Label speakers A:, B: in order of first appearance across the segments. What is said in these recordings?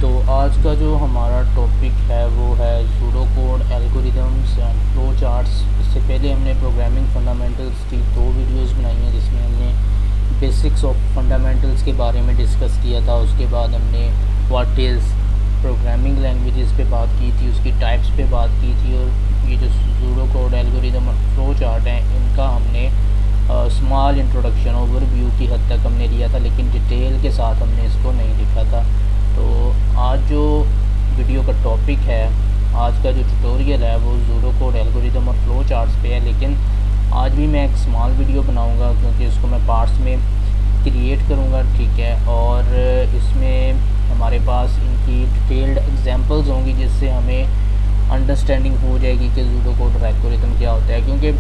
A: तो आज का जो हमारा टॉपिक है वो है pseudo code algorithms and flow charts. इससे पहले हमने प्रोग्रामिंग फंडामेंटल्स की 2 वीडियोस बनाई हैं जिसमें हमने बेसिक्स ऑफ फंडामेंटल्स के बारे में डिस्कस किया था। उसके बाद हमने व्हाट इज़ प्रोग्रामिंग लैंग्वेजेस पे बात की थी, उसकी टाइप्स पे बात की थी, और ये जो सूडो कोड एल्गोरिदम और फ्लो चार्ट हैं इनका हमने स्मॉल इंट्रोडक्शन ओवरव्यू की हद तक हमने लिया था, लेकिन डिटेल के साथ हमने इसको नहीं लिखा था। तो आज जो वीडियो का टॉपिक है, आज का जो ट्यूटोरियल है वो सूडो कोड एल्गोरिदम और फ्लो चार्ट्स पे है। लेकिन आज भी मैं एक स्मॉल वीडियो बनाऊंगा क्योंकि इसको मैं पार्ट्स में क्रिएट करूंगा, ठीक है। और इसमें हमारे पास इनकी डिटेल्ड एग्जांपल्स होंगी जिससे हमें अंडरस्टैंडिंग हो जाएगी कि सूडो कोड एल्गोरिदम क्या होता है। क्योंकि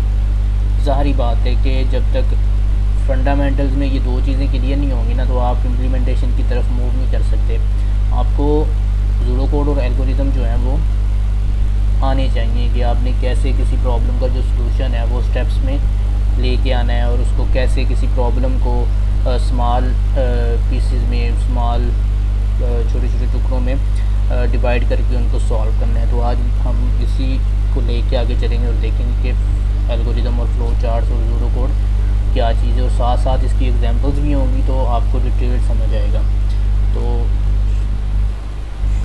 A: ज़ाहिर बात है कि जब तक फंडामेंटल्स में ये 2 चीज़ें क्लियर नहीं होंगी ना, तो आप इम्प्लीमेंटेशन की तरफ मूव नहीं कर सकते। आपको सूडो कोड और एल्गोरिदम जो है वो आने चाहिए कि आपने कैसे किसी प्रॉब्लम का जो सलूशन है वो स्टेप्स में लेके आना है, और उसको कैसे किसी प्रॉब्लम को स्मॉल पीसेस में, स्मॉल छोटे छोटे टुकड़ों में डिवाइड करके उनको सॉल्व करना है। तो आज हम इसी को लेके आगे चलेंगे और देखेंगे कि एल्गोरिदम और फ्लो चार्ट्स और सूडो कोड क्या चीज़ है, और साथ साथ इसकी एग्जांपल्स भी होंगी तो आपको डिटेल समझ आएगा। तो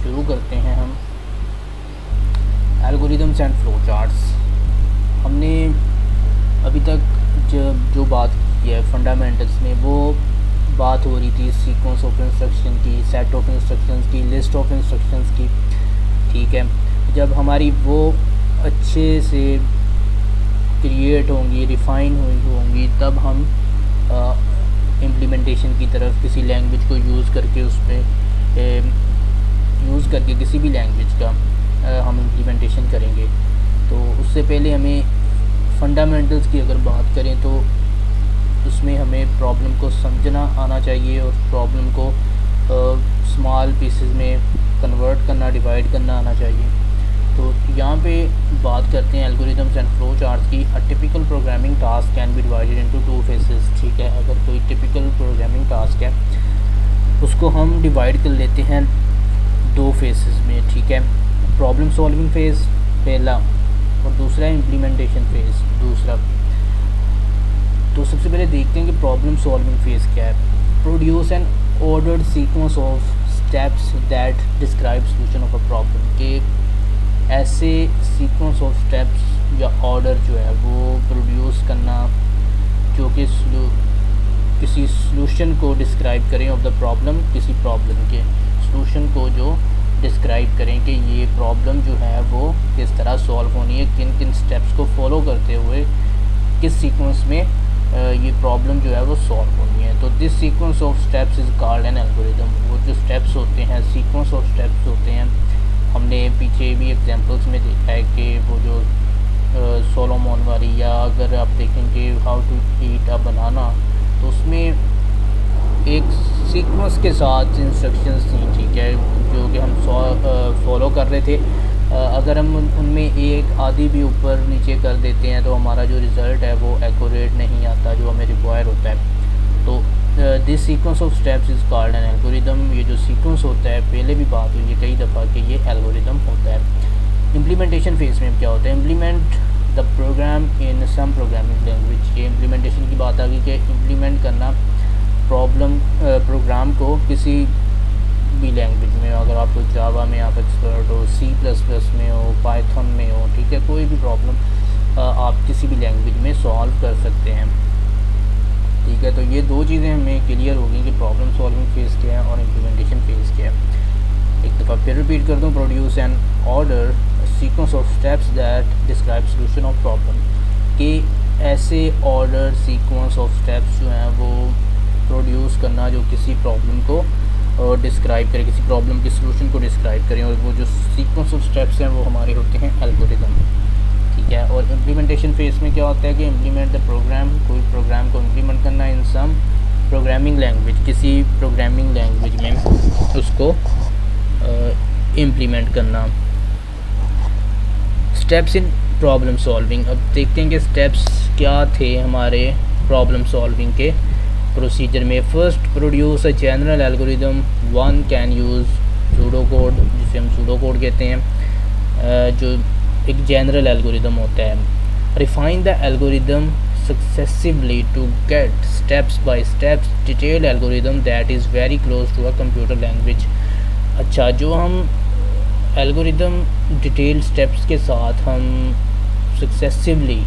A: शुरू करते हैं हम एल्गोरिदम्स एंड फ्लो चार्ट्स। हमने अभी तक जो बात की है फंडामेंटल्स में, वो बात हो रही थी सीक्वेंस ऑफ इंस्ट्रक्शन की, सेट ऑफ इंस्ट्रक्शंस की, लिस्ट ऑफ इंस्ट्रक्शंस की, ठीक है। जब हमारी वो अच्छे से क्रिएट होंगी, रिफ़ाइन हुई होंगी, तब हम इम्प्लीमेंटेशन की तरफ किसी लैंग्वेज को यूज़ करके किसी भी लैंग्वेज का हम इम्प्लीमेंटेशन करेंगे। तो उससे पहले हमें फंडामेंटल्स की अगर बात करें तो उसमें हमें प्रॉब्लम को समझना आना चाहिए और प्रॉब्लम को स्मॉल पीसेस में कन्वर्ट करना, डिवाइड करना आना चाहिए। तो यहाँ पे बात करते हैं एल्गोरिदम्स एंड फ्लो चार्ट्स की। A typical programming task can be divided into 2 phases, ठीक है। अगर कोई टिपिकल प्रोग्रामिंग टास्क है उसको हम डिवाइड कर लेते हैं 2 फेजेस में, ठीक है। प्रॉब्लम सॉल्विंग फेज़ पहला और दूसरा इम्प्लीमेंटेशन फेज़ दूसरा। तो सबसे पहले देखते हैं कि प्रॉब्लम सॉल्विंग फेज़ क्या है। Produce an ordered sequence of steps that describe solution of a problem, के ऐसे सीक्वेंस ऑफ स्टेप्स या ऑर्डर जो है वो प्रोड्यूस करना जो कि किसी सॉल्यूशन को डिस्क्राइब करें ऑफ द प्रॉब्लम, किसी प्रॉब्लम के सॉल्यूशन को जो डिस्क्राइब करें कि ये प्रॉब्लम जो है वो किस तरह सॉल्व होनी है, किन किन स्टेप्स को फॉलो करते हुए किस सीक्वेंस में ये प्रॉब्लम जो है वो सॉल्व होनी है। तो this sequence of steps is called an algorithm. वो जो स्टेप्स होते हैं, सीक्वेंस ऑफ स्टेप्स होते हैं, हमने पीछे भी एग्जांपल्स में देखा है कि वो जो सोलोमन वाली, या अगर आप देखेंगे हाउ टू ईट अ बनाना, तो उसमें एक सीक्वेंस के साथ इंस्ट्रक्शंस थी, ठीक है, जो कि हम फॉलो कर रहे थे। अगर हम उनमें एक आधी भी ऊपर नीचे कर देते हैं तो हमारा जो रिज़ल्ट है वो एक्यूरेट नहीं आता जो हमें रिक्वायर होता है। तो this sequence of steps is called an algorithm. ये जो सीक्वेंस होता है, पहले भी बात हुई है कई दफ़ा कि ये एल्गोरिदम होता है। इम्प्लीमेंटेशन फेज़ में क्या होता है? Implement the program in some programming language. ये इम्प्लीमेंटेशन की बात आ गई कि इम्प्लीमेंट करना प्रोग्राम को किसी भी लैंग्वेज में, अगर आप तो जावा में आप एक्सपर्ट हो, C++ में हो, पाइथन में हो, ठीक है, कोई भी प्रॉब्लम आप किसी भी लैंग्वेज में सॉल्व कर सकते हैं, ठीक है। तो ये 2 चीज़ें हमें क्लियर हो गई कि प्रॉब्लम सॉल्विंग फेज़ क्या है और इम्प्लीमेंटेशन फेज़ क्या है। एक दफ़ा फिर रिपीट कर दूँ, produce an order sequence of steps that describe solution of problem, कि ऐसे ऑर्डर सीक्वेंस ऑफ स्टेप्स जो हैं वो प्रोड्यूस करना जो किसी प्रॉब्लम को डिस्क्राइब करें, किसी प्रॉब्लम के सॉल्यूशन को डिस्क्राइब करें, और वो जो सीक्वेंस ऑफ स्टेप्स हैं वो हमारे होते हैं एल्गोरिदम, ठीक है। और इम्प्लीमेंटेशन फेज़ में क्या होता है कि इम्प्लीमेंट द प्रोग्राम, कोई प्रोग्राम को इम्प्लीमेंट करना इन सम प्रोग्रामिंग लैंग्वेज, किसी प्रोग्रामिंग लैंग्वेज में उसको इम्प्लीमेंट करना। Steps in problem solving. अब देखते हैं कि स्टेप्स क्या थे हमारे प्रॉब्लम सॉल्विंग के प्रोसीजर में। First, produce a general algorithm one can use pseudo code, जिसे हम सूडो कोड कहते हैं, जो एक जनरल एल्गोरिदम होता है। Refine the algorithm successively to get steps by steps detailed algorithm that is very close to a computer language. अच्छा, जो हम एल्गोरिदम डिटेल्ड स्टेप्स के साथ हम सक्सेसिवली,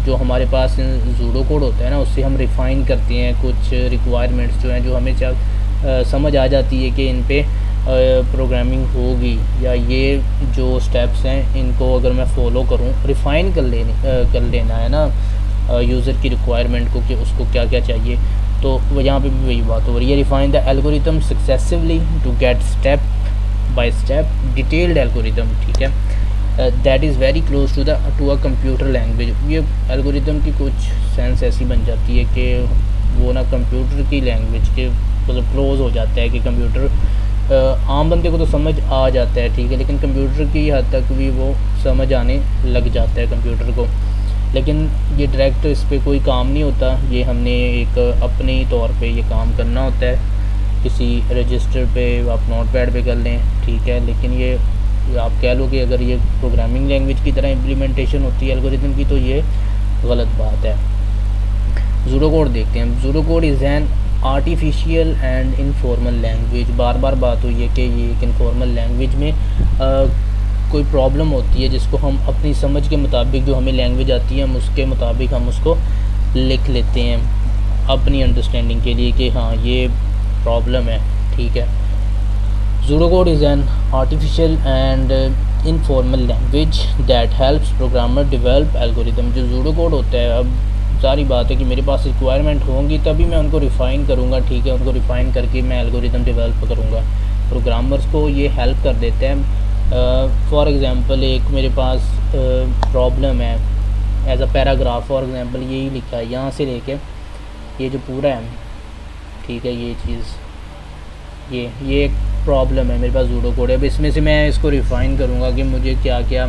A: जो हमारे पास सूडो कोड होता है ना, उससे हम रिफ़ाइन करते हैं कुछ रिक्वायरमेंट्स जो हैं, जो हमें समझ आ जाती है कि इन पे प्रोग्रामिंग होगी, या ये जो स्टेप्स हैं इनको अगर मैं फ़ॉलो करूं, रिफ़ाइन कर लेना है ना यूज़र की रिक्वायरमेंट को कि उसको क्या क्या चाहिए। तो यहाँ पे भी वही बात हो रही है, refine the algorithm successively to get step by step detailed algorithm, ठीक है, that is very close to a computer language. ये एल्गोरिदम की कुछ सेंस ऐसी बन जाती है कि वो ना कंप्यूटर की लैंग्वेज के मतलब क्लोज हो जाता है, कि कंप्यूटर आम बंदे को तो समझ आ जाता है, ठीक है, लेकिन कंप्यूटर की हद तक भी वो समझ आने लग जाता है कंप्यूटर को। लेकिन ये डायरेक्ट इस पर कोई काम नहीं होता, ये हमने एक अपने ही तौर पे ये काम करना होता है, किसी रजिस्टर पे आप नोटपैड पे कर लें, ठीक है। लेकिन ये आप कह लो कि अगर ये प्रोग्रामिंग लैंग्वेज की तरह इम्प्लीमेंटेशन होती है एल्गोरिदम की, तो ये गलत बात है। सूडो कोड देखते हैं। Pseudo code is an artificial and informal language. बार बार बात हुई है कि ये एक इनफॉर्मल लैंग्वेज में कोई प्रॉब्लम होती है जिसको हम अपनी समझ के मुताबिक, जो हमें लैंग्वेज आती है हम उसके मुताबिक हम उसको लिख लेते हैं अपनी अंडरस्टैंडिंग के लिए कि हाँ ये प्रॉब्लम है, ठीक है। Pseudo code is an artificial and informal language that helps programmer develop algorithm. जो सूडो कोड होता है, अब सारी बात है कि मेरे पास रिक्वायरमेंट होंगी तभी मैं उनको रिफ़ाइन करूँगा, ठीक है, उनको रिफ़ाइन करके मैं एल्गोरिदम डेवलप करूँगा। प्रोग्रामर्स को ये हेल्प कर देते हैं। फॉर एग्ज़ाम्पल एक मेरे पास प्रॉब्लम है as a paragraph, for example यही लिखा है यहाँ से लेके ये जो पूरा है, ठीक है, ये चीज़ ये एक प्रॉब्लम है मेरे पास सूडो कोड है। अब इसमें से मैं इसको रिफ़ाइन करूँगा कि मुझे क्या क्या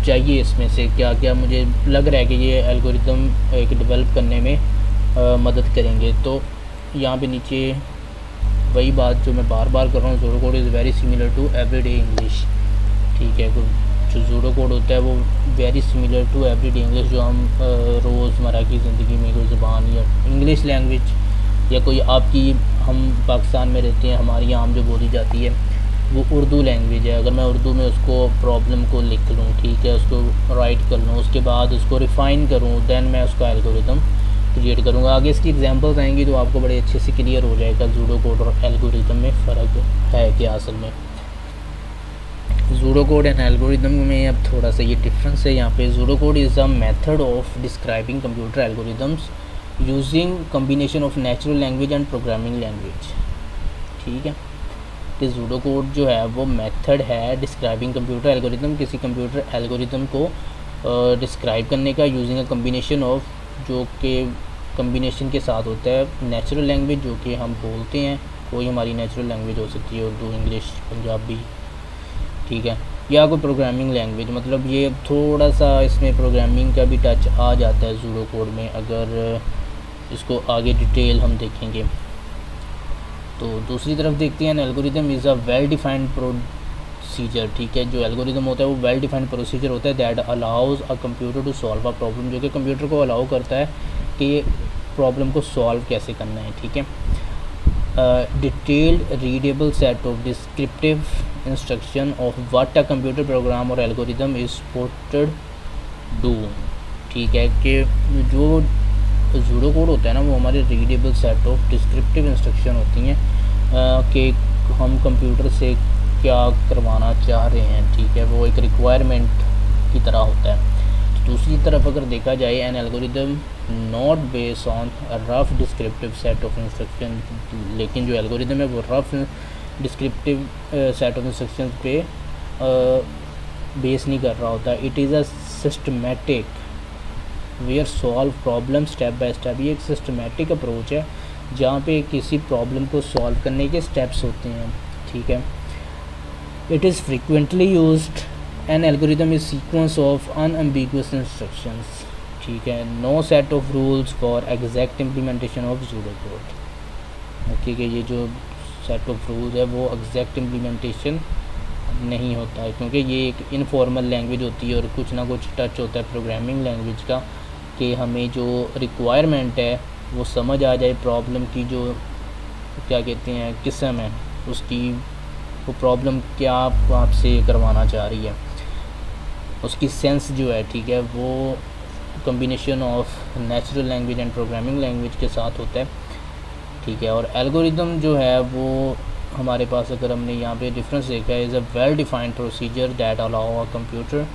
A: चाहिए, इसमें से क्या क्या मुझे लग रहा है कि ये एल्गोरिदम एक डेवलप करने में मदद करेंगे। तो यहाँ पे नीचे वही बात जो मैं बार बार कर रहा हूँ, pseudo code is very similar to everyday English, ठीक है। जो सूडो कोड होता है वो very similar to everyday English, जो हम रोज़मर्रा की ज़िंदगी में कोई ज़ुबान या इंग्लिश लैंग्वेज या कोई आपकी, हम पाकिस्तान में रहते हैं, हमारी आम जो बोली जाती है वो उर्दू लैंग्वेज है। अगर मैं उर्दू में उसको प्रॉब्लम को लिख लूँ, ठीक है, उसको राइट कर लूँ, उसके बाद उसको रिफ़ाइन करूँ, दैन मैं उसका एल्गोरिदम क्रिएट करूँगा। आगे इसकी एग्जांपल्स आएंगी तो आपको बड़े अच्छे से क्लियर हो जाएगा सूडो कोड और एल्गोरिदम में फ़र्क है क्या असल में। सूडो कोड एंड एल्गोरिदम में अब थोड़ा सा ये डिफरेंस है यहाँ पे। Pseudo code is a method of describing computer algorithms using combination of natural language and programming language, ठीक है। तो सूडो कोड जो है वो मेथड है डिस्क्राइबिंग कंप्यूटर एल्गोरिदम, किसी कंप्यूटर एल्गोरिदम को डिस्क्राइब करने का यूजिंग अ कम्बिनेशन ऑफ, जो कि कम्बिनेशन के साथ होता है नेचुरल लैंग्वेज, जो कि हम बोलते हैं, कोई हमारी नेचुरल लैंग्वेज हो सकती है उर्दू, इंग्लिश, पंजाबी, ठीक है, या कोई प्रोग्रामिंग लैंग्वेज। मतलब ये थोड़ा सा इसमें प्रोग्रामिंग का भी टच आ जाता है सूडो कोड में, अगर इसको आगे डिटेल हम देखेंगे। तो दूसरी तरफ देखते हैं algorithm is a well defined procedure, ठीक है। जो एल्गोरिदम होता है वो वेल डिफाइंड प्रोसीजर होता है that allows a computer to solve a problem, जो कि कंप्यूटर को अलाउ करता है कि प्रॉब्लम को सॉल्व कैसे करना है, ठीक है। Detailed readable set of descriptive instruction of what a computer program और एल्गोरिदम इज सपोर्टेड डू, ठीक है, कि जो सूडो कोड होता है ना वो हमारे readable set of descriptive instruction होती हैं कि हम कंप्यूटर से क्या करवाना चाह रहे हैं, ठीक है, वो एक रिक्वायरमेंट की तरह होता है। तो दूसरी तरफ अगर देखा जाए an algorithm not based on rough descriptive set of instruction, लेकिन जो एल्गोरिदम है वो rough descriptive set of instruction पे बेस नहीं कर रहा होता। It is a systematic where solve problem step by step. ये एक सिस्टमेटिक अप्रोच है जहाँ पे किसी प्रॉब्लम को सॉल्व करने के स्टेप्स होते हैं, ठीक है। It is frequently used an algorithm is sequence of unambiguous instructions, ठीक है, no set of rules for exact implementation of pseudo code, ठीक है। ये जो सेट ऑफ रूल्स है वो एग्जैक्ट इम्प्लीमेंटेशन नहीं होता है, क्योंकि ये एक इनफॉर्मल लैंग्वेज होती है और कुछ ना कुछ टच होता है प्रोग्रामिंग लैंग्वेज का कि हमें जो रिक्वायरमेंट है वो समझ आ जाए, प्रॉब्लम की जो क्या कहते हैं किस्म है उसकी, वो प्रॉब्लम क्या आपसे करवाना चाह रही है, उसकी सेंस जो है, ठीक है, वो combination of natural language and programming language के साथ होता है, ठीक है। और एल्गोरिदम जो है वो हमारे पास अगर हमने यहाँ पे डिफरेंस देखा है, is a well defined procedure that allow a computer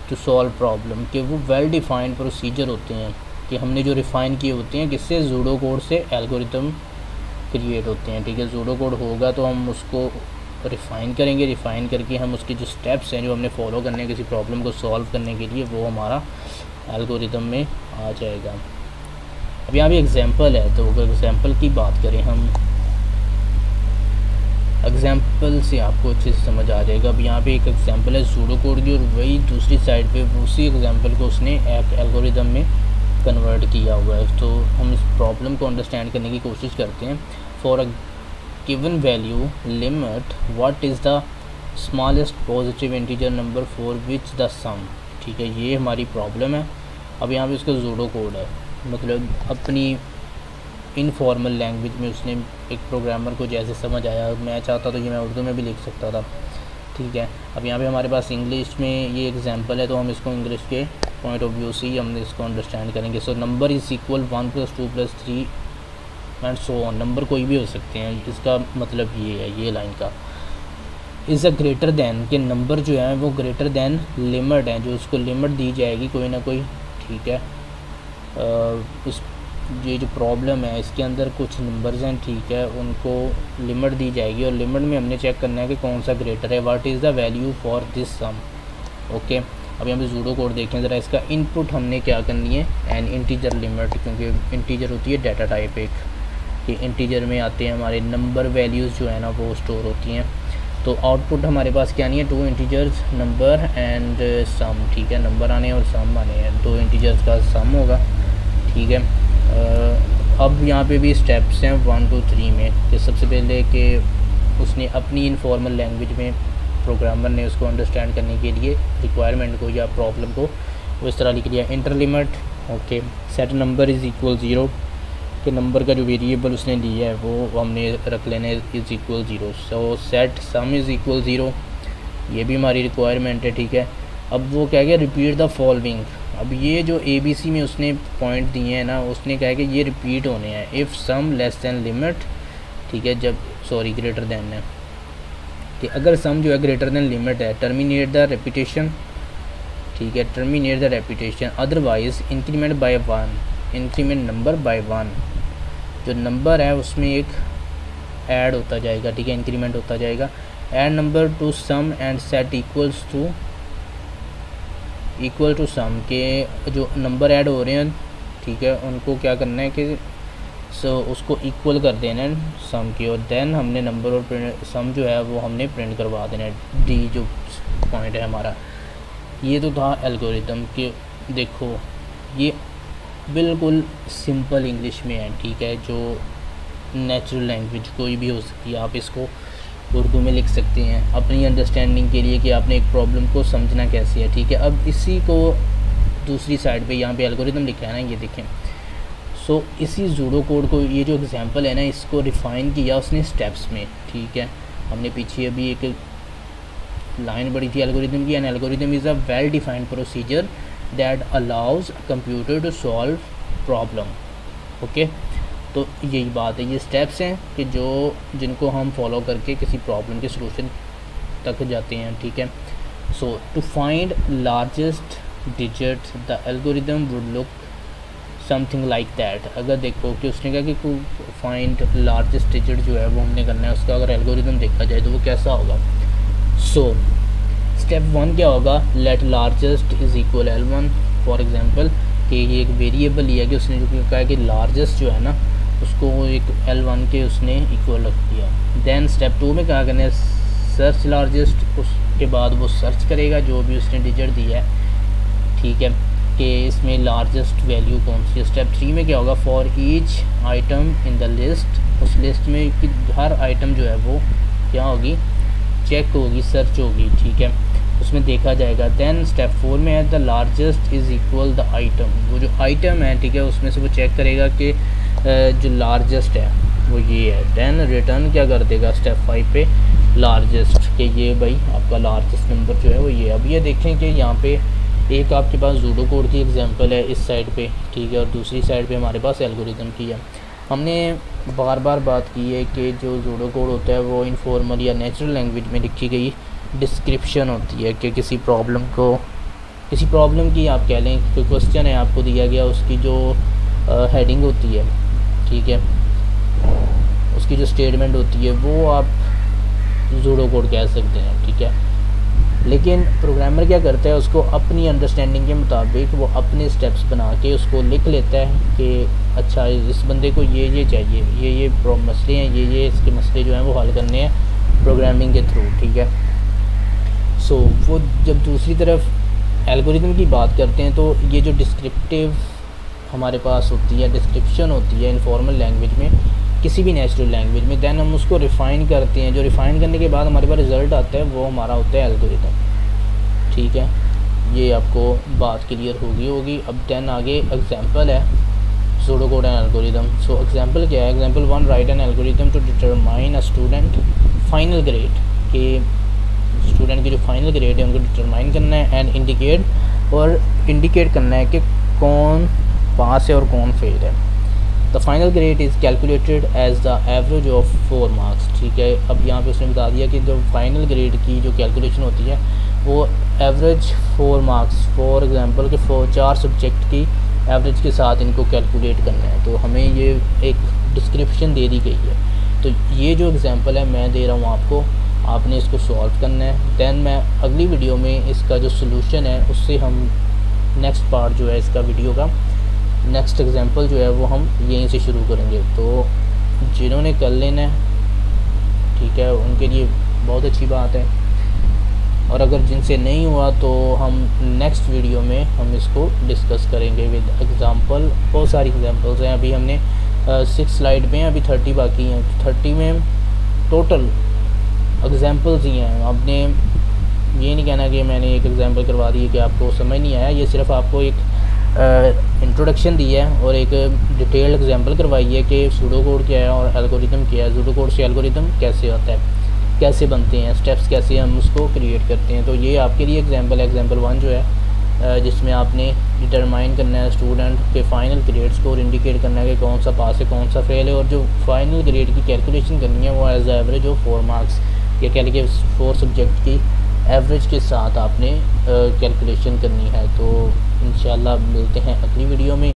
A: to solve problem, कि वो वेल डिफाइंड प्रोसीजर होते हैं कि हमने जो रिफ़ाइन किए होते हैं, किससे, जूडो कोड से एल्गोरिदम क्रिएट होते हैं, ठीक है। जूडो कोड होगा तो हम उसको रिफ़ाइन करेंगे, रिफ़ाइन करके हम उसके जो स्टेप्स हैं जो हमने फॉलो करने हैं किसी प्रॉब्लम को सॉल्व करने के लिए, वो हमारा एल्गोरिदम में आ जाएगा। अब यहाँ भी एग्जांपल है, तो अगर एग्जांपल की बात करें हम, एग्जांपल से आपको अच्छे से समझ आ जाएगा। अब यहाँ पे एक एग्जांपल है जूडो कोड की, और वही दूसरी साइड पे उसी एग्जांपल को उसने एक एल्गोरिदम में कन्वर्ट किया हुआ है। तो हम इस प्रॉब्लम को अंडरस्टैंड करने की कोशिश करते हैं। For a given value limit what is the smallest positive integer number for which the sum, ठीक है, ये हमारी प्रॉब्लम है। अब यहाँ पे उसका जूडो कोड है, मतलब अपनी इनफॉर्मल लैंग्वेज में उसने एक प्रोग्रामर को जैसे समझ आया, मैं चाहता तो ये मैं उर्दू में भी लिख सकता था, ठीक है। अब यहाँ पे हमारे पास इंग्लिश में ये एग्जांपल है, तो हम इसको इंग्लिश के पॉइंट ऑफ व्यू से ही हमने इसको अंडरस्टैंड करेंगे। So number is equal 1 + 2 + 3 and so on, number कोई भी हो सकते हैं, इसका मतलब ये है, ये लाइन का इज़ अ ग्रेटर दैन, कि नंबर जो है वो ग्रेटर दैन लिमिट है, जो उसको लिमिट दी जाएगी कोई ना कोई, ठीक है। उस ये जो प्रॉब्लम है इसके अंदर कुछ नंबर्स हैं, ठीक है, उनको लिमिट दी जाएगी, और लिमिट में हमने चेक करना है कि कौन सा ग्रेटर है, what is the value for this sum, okay. अब यहाँ पे जूडो कोड देखें ज़रा, इसका इनपुट हमने क्या करनी है, एन इंटीजर लिमिट, क्योंकि इंटीजर होती है डाटा टाइप एक, कि इंटीजर में आते हैं हमारे नंबर वैल्यूज़ जो है ना वो स्टोर होती हैं। तो आउटपुट हमारे पास क्या नहीं है, 2 इंटीजर्स नंबर एंड सम, ठीक है, नंबर आने और सम आने हैं, 2 इंटीजर्स का सम होगा, ठीक है। अब यहाँ पे भी स्टेप्स हैं 1 2 3 में, कि सबसे पहले कि उसने अपनी इनफॉर्मल लैंग्वेज में प्रोग्रामर ने उसको अंडरस्टैंड करने के लिए रिक्वायरमेंट को या प्रॉब्लम को वो इस तरह लिख लिया, inter limit, okay, set number is equal 0, कि नंबर का जो वेरिएबल उसने लिया है वो हमने रख लेना है is equal 0। So set some is equal 0, ये भी हमारी रिक्वायरमेंट है, ठीक है। अब वो क्या है, रिपीट द फॉलोइंग, अब ये जो ABC में उसने पॉइंट दिए हैं ना, उसने कहा कि ये रिपीट होने हैं, if sum less than limit, ठीक है, जब सॉरी ग्रेटर दैन है, कि अगर सम जो है ग्रेटर दैन लिमिट है, टर्मिनेट द रेपिटेशन, ठीक है, terminate the repetition, otherwise increment by 1, increment number by 1, जो नंबर है उसमें एक ऐड होता जाएगा, ठीक है, इंक्रीमेंट होता जाएगा, add number to sum and set equal to sum, के जो नंबर ऐड हो रहे हैं, ठीक है, उनको क्या करना है कि उसको इक्वल कर देना है सम की, और देन हमने नंबर और सम जो है वो हमने प्रिंट करवा देना है, डी जो पॉइंट है हमारा। ये तो था एल्गोरिदम के, देखो ये बिल्कुल सिंपल इंग्लिश में है, ठीक है, जो नेचुरल लैंग्वेज कोई भी हो सकती है, आप इसको उर्दू में लिख सकते हैं अपनी अंडरस्टैंडिंग के लिए कि आपने एक प्रॉब्लम को समझना कैसे है, ठीक है। अब इसी को दूसरी साइड पे यहाँ पे एल्गोरिदम लिखा है ना, ये देखें। सो इसी जूडो कोड को, ये जो एग्जांपल है ना, इसको रिफ़ाइन किया उसने स्टेप्स में, ठीक है। हमने पीछे अभी एक लाइन पढ़ी थी एल्गोरिदम की, an algorithm is a well defined procedure that allows computer to solve problem, okay. तो यही बात है, ये स्टेप्स हैं कि जिनको हम फॉलो करके किसी प्रॉब्लम के सलूशन तक जाते हैं, ठीक है। So to find largest digit the algorithm would look something like that. अगर देखो कि उसने कहा कि फाइंड लार्जेस्ट डिजिट जो है वो हमने करना है, उसका अगर एल्गोरिदम देखा जाए तो वो कैसा होगा। सो स्टेप 1 क्या होगा, let largest is equal L1, for example कि ये एक वेरिएबल लिया कि उसने जो कहा है कि लार्जेस्ट जो है ना उसको एक L1 के उसने इक्वल रख दिया। देन स्टेप 2 में क्या करना है, सर्च लार्जेस्ट, उसके बाद वो सर्च करेगा जो भी उसने डिजिट दिया है, ठीक है। कि इसमें लार्जेस्ट वैल्यू कौन सी है। स्टेप 3 में क्या होगा, for each item in the list, उस लिस्ट में कि हर आइटम जो है वो क्या होगी, चेक होगी, सर्च होगी, ठीक है, उसमें देखा जाएगा। देन स्टेप 4 में है the largest is equal the item, वो जो आइटम है, ठीक है, उसमें से वो चेक करेगा कि जो लार्जेस्ट है वो ये है। देन रिटर्न क्या कर देगा स्टेप 5 पे, लार्जेस्ट, कि ये भाई आपका लार्जेस्ट नंबर जो है वो ये। अब ये देखें कि यहाँ पे एक आपके पास जूडो कोड की एग्जांपल है इस साइड पे, ठीक है, और दूसरी साइड पे हमारे पास एल्गोरिथम की है। हमने बार बार बात की है कि जो जूडो कोड होता है वो इनफॉर्मल या नेचुरल लैंग्वेज में लिखी गई डिस्क्रिप्शन होती है कि किसी प्रॉब्लम की आप कह लें, कोई क्वेश्चन है आपको दिया गया, उसकी जो हेडिंग होती है, ठीक है, उसकी जो स्टेटमेंट होती है वो आप जूडो कोड कह सकते हैं, ठीक है। लेकिन प्रोग्रामर क्या करता है, उसको अपनी अंडरस्टैंडिंग के मुताबिक वो अपने स्टेप्स बना के उसको लिख लेता है कि अच्छा इस बंदे को ये चाहिए, ये मसले हैं, ये इसके मसले जो हैं वो हल करने हैं प्रोग्रामिंग के थ्रू, ठीक है। सो वो जब दूसरी तरफ एल्गोरिथम की बात करते हैं तो ये जो डिस्क्रिप्टिव हमारे पास होती है, डिस्क्रिप्शन होती है इनफॉर्मल लैंग्वेज में, किसी भी नेचुरल लैंग्वेज में, दैन हम उसको रिफ़ाइन करते हैं। जो रिफ़ाइन करने के बाद हमारे पास रिज़ल्ट आता है वो हमारा होता है एल्गोरिथम, ठीक है। ये आपको बात क्लियर होगी। अब दैन आगे एग्जांपल है pseudo code and algorithm. So example क्या है, example 1, write an algorithm to determine a student final grade, कि स्टूडेंट की जो फाइनल ग्रेड है उनको डिटरमाइन करना है, एंड इंडिकेट करना है कि कौन पास है और कौन फेल है। The final grade is calculated as the average of 4 marks, ठीक है। अब यहाँ पे उसने बता दिया कि जो फाइनल ग्रेड की जो कैलकुलेशन होती है वो एवरेज 4 मार्क्स, फॉर एग्जांपल के 4 सब्जेक्ट की एवरेज के साथ इनको कैलकुलेट करना है। तो हमें ये एक डिस्क्रिप्शन दे दी गई है। तो ये जो एग्जांपल है मैं दे रहा हूँ आपको, आपने इसको सॉल्व करना है। दैन मैं अगली वीडियो में इसका जो सोल्यूशन है उससे हम नेक्स्ट पार्ट जो है इसका वीडियो का नेक्स्ट एग्जांपल जो है वो हम यहीं से शुरू करेंगे। तो जिन्होंने कर लेना है, ठीक है, उनके लिए बहुत अच्छी बात है, और अगर जिनसे नहीं हुआ तो हम नेक्स्ट वीडियो में हम इसको डिस्कस करेंगे विद एग्जांपल। बहुत सारी एग्जांपल्स हैं, अभी हमने 6 स्लाइड में, अभी 30 बाकी हैं। 30 में टोटल एग्जांपल्स ही हैं। आपने ये नहीं कहना कि मैंने एक एग्जांपल करवा दी कि आपको समझ नहीं आया, ये सिर्फ आपको एक इंट्रोडक्शन दी है और एक डिटेल्ड एग्जांपल करवाई है कि सूडो कोड क्या है और एल्गोरिथम क्या है, सूडो कोड से एल्गोरिथम कैसे होता है, कैसे बनते हैं, स्टेप्स कैसे हम उसको क्रिएट करते हैं। तो ये आपके लिए एग्जांपल है, एग्जांपल 1 जो है, जिसमें आपने डिटरमाइन करना है स्टूडेंट के फाइनल ग्रेड्स को और इंडिकेट करना है कि कौन सा पास है कौन सा फेल है, और जो फाइनल ग्रेड की कैलकुलेशन करनी है वो एज एवरेज ऑफ 4 मार्क्स, या कह लीजिए 4 सब्जेक्ट की एवरेज के साथ आपने कैलकुलेशन करनी है। तो इंशाल्लाह मिलते हैं अगली वीडियो में।